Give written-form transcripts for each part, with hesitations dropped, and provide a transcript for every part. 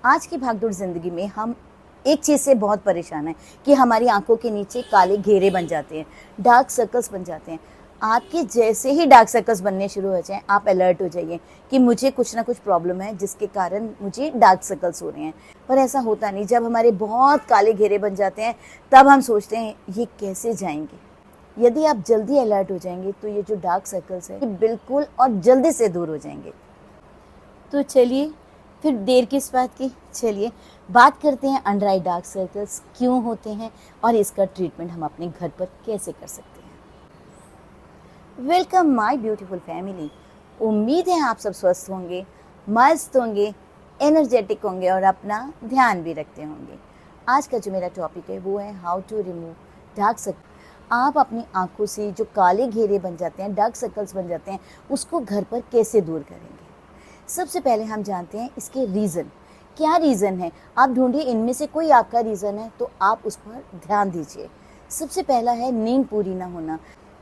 आज की भागदौड़ ज़िंदगी में हम एक चीज़ से बहुत परेशान हैं कि हमारी आंखों के नीचे काले घेरे बन जाते हैं, डार्क सर्कल्स बन जाते हैं। आपके जैसे ही डार्क सर्कल्स बनने शुरू हो जाएं, आप अलर्ट हो जाइए कि मुझे कुछ ना कुछ प्रॉब्लम है जिसके कारण मुझे डार्क सर्कल्स हो रहे हैं। पर ऐसा होता नहीं। जब हमारे बहुत काले घेरे बन जाते हैं तब हम सोचते हैं ये कैसे जाएंगे। यदि आप जल्दी अलर्ट हो जाएंगे तो ये जो डार्क सर्कल्स हैं ये बिल्कुल और जल्दी से दूर हो जाएंगे। तो चलिए फिर देर किस बात की, चलिए बात करते हैं अंडर आई डार्क सर्कल्स क्यों होते हैं और इसका ट्रीटमेंट हम अपने घर पर कैसे कर सकते हैं। Welcome my beautiful family. उम्मीद है आप सब स्वस्थ होंगे, मस्त होंगे, एनर्जेटिक होंगे और अपना ध्यान भी रखते होंगे। आज का जो मेरा टॉपिक है वो है how to remove dark circle. आप अपनी आंखों से जो काले घेरे बन जाते हैं, डार्क सर्कल्स बन जाते हैं, उसको घर पर कैसे दूर करेंगे। सबसे पहले हम जानते हैं इसके रीज़न। क्या रीज़न है, आप ढूंढिए इनमें से कोई आपका रीज़न है तो आप उस पर ध्यान दीजिए। सबसे पहला है नींद पूरी ना होना।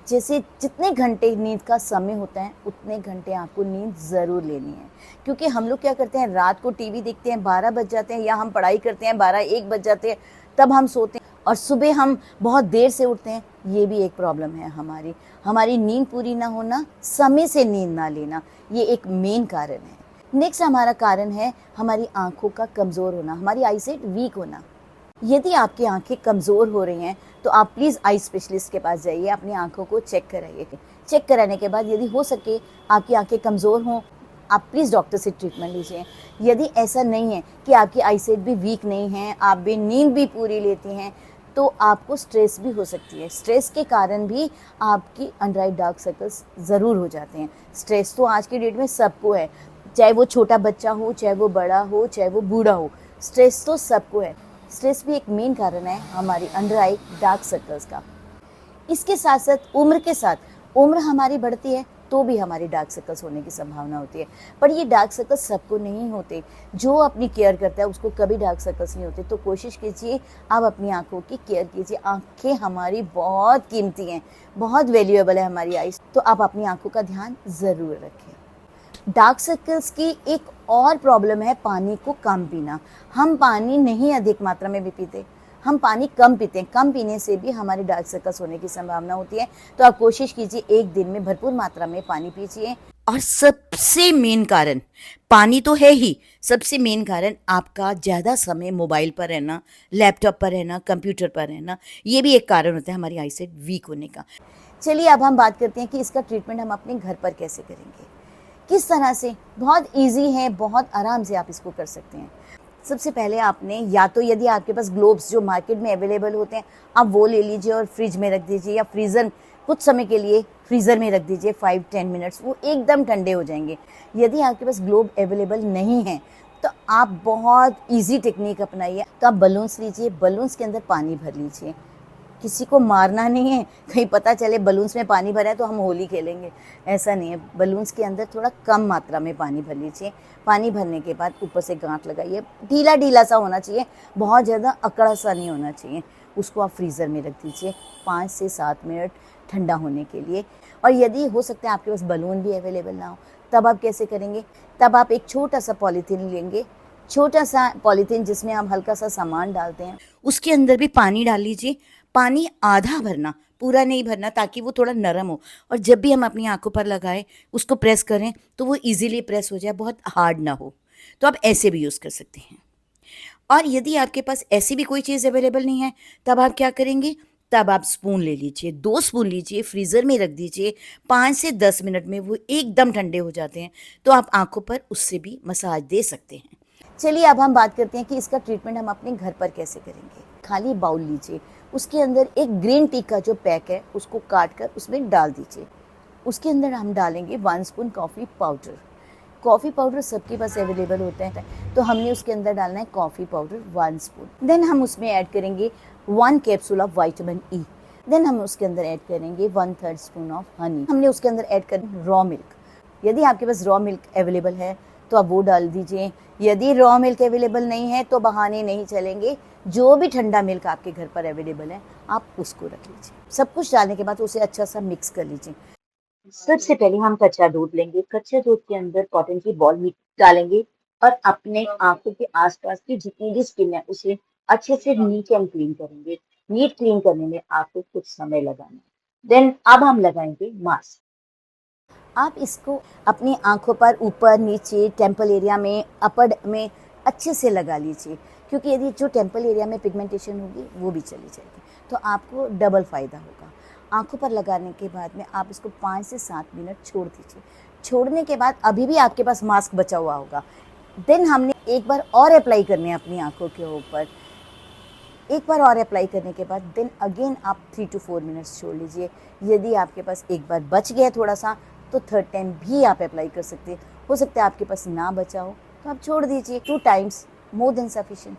जैसे जितने घंटे नींद का समय होता है उतने घंटे आपको नींद ज़रूर लेनी है, क्योंकि हम लोग क्या करते हैं, रात को टीवी देखते हैं, 12 बज जाते हैं, या हम पढ़ाई करते हैं 12-1 बज जाते हैं, तब हम सोते हैं और सुबह हम बहुत देर से उठते हैं। ये भी एक प्रॉब्लम है हमारी नींद पूरी ना होना, समय से नींद ना लेना, ये एक मेन कारण है। नेक्स्ट हमारा कारण है हमारी आंखों का कमज़ोर होना, हमारी आईसाइट वीक होना। यदि आपकी आंखें कमज़ोर हो रही हैं तो आप प्लीज़ आई स्पेशलिस्ट के पास जाइए, अपनी आंखों को चेक कराइए। चेक कराने के बाद यदि हो सके आपकी आंखें कमज़ोर हों, आप प्लीज़ डॉक्टर से ट्रीटमेंट लीजिए। यदि ऐसा नहीं है कि आपकी आईसाइट भी वीक नहीं है, आप भी नींद भी पूरी लेती हैं, तो आपको स्ट्रेस भी हो सकती है। स्ट्रेस के कारण भी आपकी अंडर आई डार्क सर्कल्स ज़रूर हो जाते हैं। स्ट्रेस तो आज की डेट में सबको है, चाहे वो छोटा बच्चा हो, चाहे वो बड़ा हो, चाहे वो बूढ़ा हो, स्ट्रेस तो सबको है। स्ट्रेस भी एक मेन कारण है हमारी अंडर आई डार्क सर्कल्स का। इसके साथ साथ उम्र के साथ, उम्र हमारी बढ़ती है तो भी हमारी डार्क सर्कल्स होने की संभावना होती है। पर ये डार्क सर्कल्स सबको नहीं होते। जो अपनी केयर करता है उसको कभी डार्क सर्कल्स नहीं होते। तो कोशिश कीजिए आप अपनी आंखों की केयर कीजिए। आंखें हमारी बहुत कीमती हैं, बहुत वैल्यूएबल है हमारी आइज, तो आप अपनी आंखों का ध्यान ज़रूर रखें। डार्क सर्कल्स की एक और प्रॉब्लम है पानी को कम पीना। हम पानी नहीं अधिक मात्रा में भी पीते, हम पानी कम पीते हैं। कम पीने से भी हमारे डार्क सर्कल्स होने की संभावना होती है। तो आप कोशिश कीजिए एक दिन में भरपूर मात्रा में पानी पीजिए। और सबसे मेन कारण पानी तो है ही, सबसे मेन कारण आपका ज़्यादा समय मोबाइल पर रहना, लैपटॉप पर रहना, कंप्यूटर पर रहना, ये भी एक कारण होता है हमारी आईसाइट वीक होने का। चलिए अब हम बात करते हैं कि इसका ट्रीटमेंट हम अपने घर पर कैसे करेंगे, किस तरह से। बहुत इजी है, बहुत आराम से आप इसको कर सकते हैं। सबसे पहले आपने, या तो यदि आपके पास ग्लोब्स जो मार्केट में अवेलेबल होते हैं आप वो ले लीजिए और फ्रिज में रख दीजिए, या फ्रीज़र कुछ समय के लिए फ्रीज़र में रख दीजिए 5-10 मिनट्स, वो एकदम ठंडे हो जाएंगे। यदि आपके पास ग्लोब अवेलेबल नहीं है तो आप बहुत ईजी टेक्निक अपनाइए। तो आप बलून्स लीजिए, बलून्स के अंदर पानी भर लीजिए। किसी को मारना नहीं है, कहीं पता चले बलून्स में पानी भरा है तो हम होली खेलेंगे, ऐसा नहीं है। बलून्स के अंदर थोड़ा कम मात्रा में पानी भर लीजिए। पानी भरने के बाद ऊपर से गांठ लगाइए। ढीला ढीला सा होना चाहिए, बहुत ज़्यादा अकड़ा सा नहीं होना चाहिए। उसको आप फ्रीज़र में रख दीजिए 5 से 7 मिनट ठंडा होने के लिए। और यदि हो सकता है आपके पास बलून भी अवेलेबल ना हो, तब आप कैसे करेंगे, तब आप एक छोटा सा पॉलीथीन लेंगे, छोटा सा पॉलीथीन जिसमें हम हल्का सा सामान डालते हैं, उसके अंदर भी पानी डाल लीजिए। पानी आधा भरना, पूरा नहीं भरना, ताकि वो थोड़ा नरम हो। और जब भी हम अपनी आंखों पर लगाएं, उसको प्रेस करें तो वो इजीली प्रेस हो जाए, बहुत हार्ड ना हो। तो आप ऐसे भी यूज़ कर सकते हैं। और यदि आपके पास ऐसी भी कोई चीज़ अवेलेबल नहीं है, तब आप क्या करेंगे, तब आप स्पून ले लीजिए, 2 स्पून लीजिए, फ्रीज़र में रख दीजिए। 5 से 10 मिनट में वो एकदम ठंडे हो जाते हैं। तो आप आंखों पर उससे भी मसाज दे सकते हैं। चलिए अब हम बात करते हैं कि इसका ट्रीटमेंट हम अपने घर पर कैसे करेंगे। खाली बाउल लीजिए, उसके अंदर एक ग्रीन टी का जो पैक है उसको काट कर उसमें डाल दीजिए। उसके अंदर हम डालेंगे 1 spoon coffee powder. Coffee powder सबके पास अवेलेबल होता है, तो हमने उसके अंदर डालना है कॉफ़ी पाउडर 1 स्पून। देन हम उसमें ऐड करेंगे 1 capsule of vitamin E. Then हम उसके अंदर ऐड करेंगे 1/3 स्पून ऑफ हनी। हमने उसके अंदर ऐड करेंगे रॉ मिल्क। यदि आपके पास रॉ मिल्क अवेलेबल है तो आप वो डाल दीजिए। यदि रॉ मिल्क अवेलेबल नहीं है तो बहाने नहीं चलेंगे, जो भी ठंडा मिल्क आपके घर पर अवेलेबल है आप उसको रख लीजिए। सब कुछ डालने के बाद उसे अच्छा सा मिक्स कर लीजिए। सबसे पहले हम कच्चा दूध लेंगे, कच्चे दूध के अंदर कॉटन की बॉल डालेंगे और अपने आंखों के आसपास की जितनी भी स्किन है उसे अच्छे से नीट एंड क्लीन करेंगे। नीट क्लीन करने में आपको कुछ समय लगाना है। देन अब हम लगाएंगे मास्क। आप इसको अपनी आंखों पर ऊपर नीचे टेम्पल एरिया में अपर में अच्छे से लगा लीजिए, क्योंकि यदि जो टेम्पल एरिया में पिगमेंटेशन होगी वो भी चली जाएगी, तो आपको डबल फ़ायदा होगा। आंखों पर लगाने के बाद में आप इसको 5 से 7 मिनट छोड़ दीजिए। छोड़ने के बाद अभी भी आपके पास मास्क बचा हुआ होगा। देन हमने एक बार और अप्लाई करने हैं अपनी आंखों के ऊपर। एक बार और अप्लाई करने के बाद देन अगेन आप 3 to 4 मिनट्स छोड़ लीजिए। यदि आपके पास एक बार बच गया थोड़ा सा तो थर्ड टाइम भी आप अप्लाई कर सकते हैं। हो सकता है आपके पास ना बचा हो तो आप छोड़ दीजिए। 2 टाइम्स मोर देन सफिशिएंट।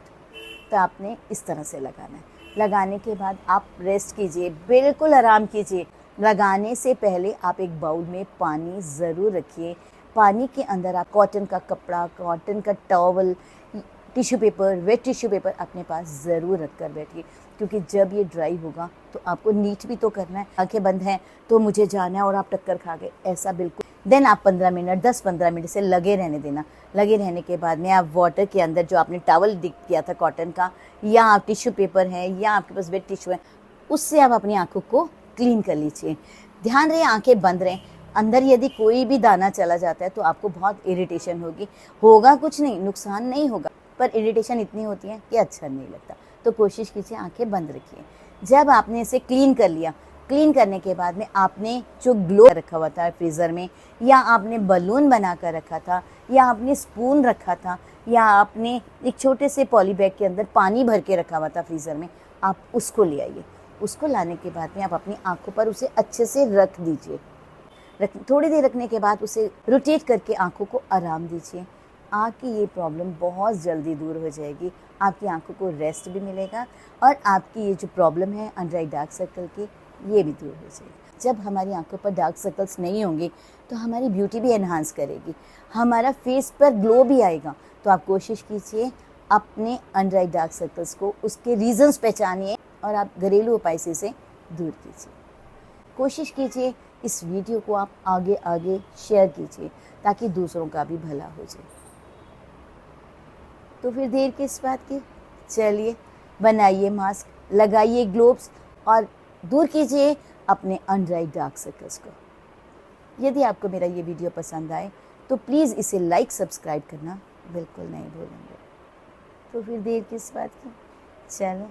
तो आपने इस तरह से लगाना है। लगाने के बाद आप रेस्ट कीजिए, बिल्कुल आराम कीजिए। लगाने से पहले आप एक बाउल में पानी ज़रूर रखिए। पानी के अंदर आप कॉटन का कपड़ा, कॉटन का towel, tissue paper, wet tissue paper अपने पास ज़रूर रख कर बैठिए, क्योंकि जब ये ड्राई होगा तो आपको नीट भी तो करना है। आंखें बंद हैं तो मुझे जाना है और आप टक्कर खा गए, ऐसा बिल्कुल। देन आप 15 मिनट 10-15 मिनट से लगे रहने देना। लगे रहने के बाद में आप वाटर के अंदर जो आपने टॉवल डिप किया था कॉटन का, या आप टिश्यू पेपर है या आपके पास वेट टिश्यू है, उससे आप अपनी आंखों को क्लीन कर लीजिए। ध्यान रहे आंखें बंद रहें। अंदर यदि कोई भी दाना चला जाता है तो आपको बहुत इरिटेशन होगी। होगा कुछ नहीं, नुकसान नहीं होगा, पर इरिटेशन इतनी होती है कि अच्छा नहीं लगता। तो कोशिश कीजिए आंखें बंद रखिए। जब आपने इसे क्लीन कर लिया, क्लीन करने के बाद में आपने जो ग्लो रखा हुआ था फ्रीज़र में, या आपने बलून बना कर रखा था, या आपने स्पून रखा था, या आपने एक छोटे से पॉली बैग के अंदर पानी भर के रखा हुआ था फ्रीज़र में, आप उसको ले आइए। उसको लाने के बाद में आप अपनी आंखों पर उसे अच्छे से रख दीजिए। थोड़ी देर रखने के बाद उसे रोटेट करके आंखों को आराम दीजिए। आपकी ये प्रॉब्लम बहुत जल्दी दूर हो जाएगी। आपकी आंखों को रेस्ट भी मिलेगा और आपकी ये जो प्रॉब्लम है अंडर आई डार्क सर्कल की, ये भी दूर हो जाएगी। जब हमारी आंखों पर डार्क सर्कल्स नहीं होंगे तो हमारी ब्यूटी भी एनहांस करेगी, हमारा फेस पर ग्लो भी आएगा। तो आप कोशिश कीजिए अपने अंडर आई डार्क सर्कल्स को, उसके रीजंस पहचानिए और आप घरेलू उपाय से इसे दूर कीजिए। कोशिश कीजिए इस वीडियो को आप आगे आगे शेयर कीजिए ताकि दूसरों का भी भला हो जाए। तो फिर देर किस बात की, चलिए बनाइए मास्क, लगाइए ग्लोव्स और दूर कीजिए अपने अंडर आई डार्क सर्कल्स को। यदि आपको मेरा ये वीडियो पसंद आए तो प्लीज़ इसे लाइक सब्सक्राइब करना बिल्कुल नहीं भूलेंगे। तो फिर देर किस बात की, चलो